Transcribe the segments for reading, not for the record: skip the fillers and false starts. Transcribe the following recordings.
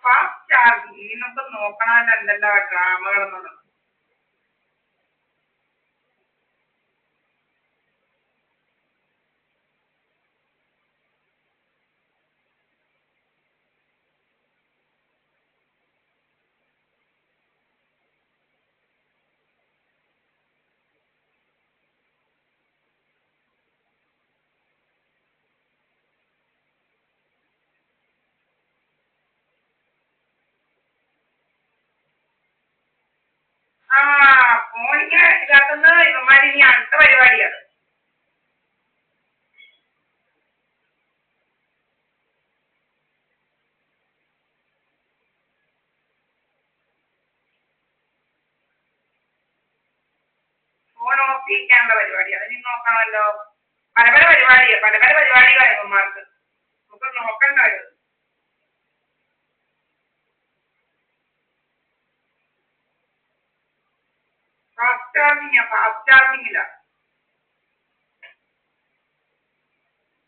Fast charging ഇനി നമുക്ക് നോക്കണമല്ലോ എന്തെല്ലാം ഡ്രാമകളെന്നുള്ളത്. ഫോണിങ്ങനെ ഇതാക്കുന്നത് ഇവന്മാർ ഇനി അടുത്ത പരിപാടിയാണ്. ഫോൺ ഓഫ് ചെയ്യിക്കാനുള്ള പരിപാടി അതിന് നോക്കണമല്ലോ. പല പല പരിപാടികളാണ് ഇവന്മാർക്ക്. നമുക്ക് നോക്കണ്ട അത്. ഫാസ്റ്റ് ചാർജിങ്ങില്ല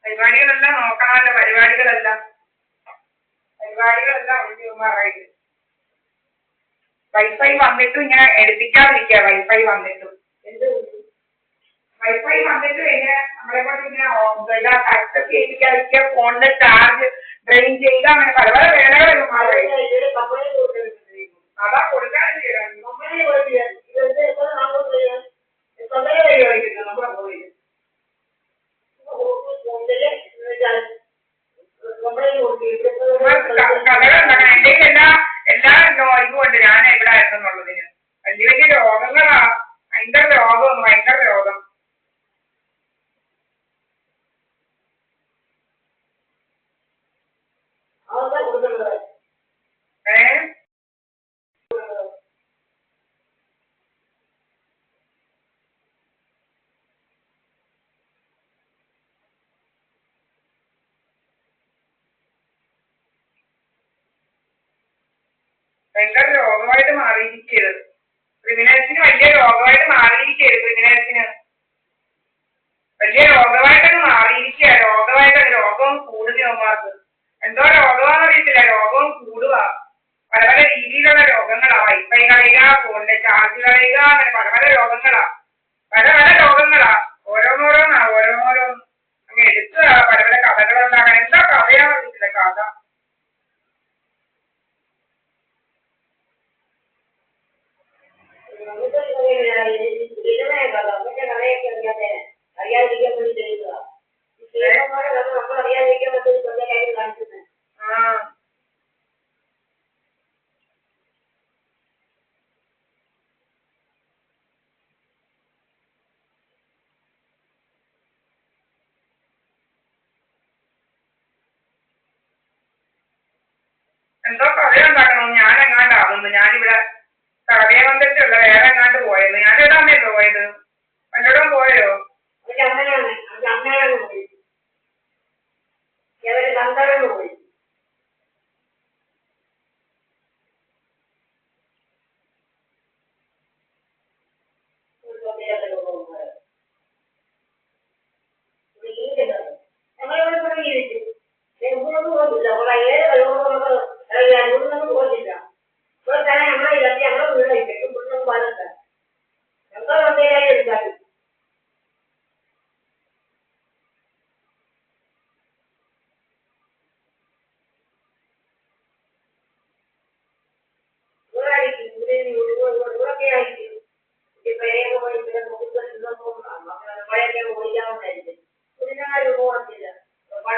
പരിപാടികളെല്ലാം നോക്കണമല്ലോ. പരിപാടികളെല്ലാം ഉണ്ട് ഇവന്മാരായിട്ട്. വൈഫൈ വന്നിട്ടും ഇങ്ങനെ എടുപ്പിക്കാതിരിക്കുക. വൈഫൈ വന്നിട്ടും ഇങ്ങനെ നമ്മളെ കൊണ്ട് ഇങ്ങനെ ആക്സസ് ചെയ്യിപ്പിക്കാതിരിക്കുക. ഫോണിന്റെ ചാർജ് ഡ്രെയിൻ ചെയ്യുക. അങ്ങനെ പല പല വേലകൾ അതാ കൊടുക്കാനും ചെയ്യണം. കഥകളുണ്ടാക്കണം. എന്റെ എല്ലാ ഇതുമുണ്ട് ഞാൻ എവിടെ ആയിരുന്നുള്ളതിന്. വലിയ വലിയ രോഗങ്ങളാ. ഭയങ്കര രോഗം. ഭയങ്കര രോഗമായിട്ട് മാറിയിരിക്കരുത്. ക്രിമിനൽസിന് വലിയ രോഗമായിട്ട് മാറിയിരിക്കരുത്. വലിയ രോഗമായിട്ടൊക്കെ മാറിയിരിക്കുക. രോഗം കൂടുന്നവന്മാർക്ക് എന്തോ രോഗമാണെന്ന് അറിയത്തില്ല. രോഗവും കൂടുക. പല പല രീതിയിലുള്ള രോഗങ്ങളാ. വൈഫൈ കളയുക, ഫോണിന്റെ ചാർജ് കളയുക, അങ്ങനെ പല പല രോഗങ്ങളാ. ഓരോന്നോരോന്ന് അങ്ങ് എടുക്കുക. പല പല കഥകളുണ്ടാകാൻ എന്താ കഥയാണെന്ന് അറിയത്തില്ല. കഥ അറിയാതിരിക്കാൻ വേണ്ടി ചെയ്യുന്നതാ. നമ്മൾ അറിയാതിരിക്കാൻ വേണ്ടി കാര്യം കാണിക്കുന്നത്. എന്തോ കഥയുണ്ടാക്കണം. ഞാൻ എങ്ങാണ്ടാവുന്നു. ഞാനിവിടെ കടയമന്ദിരത്തിലുള്ള വേറെ എങ്ങാണ്ട് പോയത്. ഞാനെവിടാന്നേ പോയത്? വല്ലയിടവും പോയോ? അമ്മയാണ് പോയി. സന്താനം പോയി. ഞങ്ങളിവിടെ തുടങ്ങിയിരിക്കും. എങ്ങോട്ടും പോകില്ല. 7 കഴിവോട് പോകില്ല. ഇപ്പോൾ തന്നെ ഞങ്ങളില്ലാത്ത ഞങ്ങൾ വീടായിരിക്കും. മുന്നും പാലത്ത് ഞങ്ങൾ വന്നേരായി എടുക്കാറ്. ഇവിടെയൊക്കെ ആയിരിക്കും. ഈ പേരെയൊക്കെ പോയി മഴയൊക്കെ ഓടിക്കാറുണ്ടായിരുന്നു.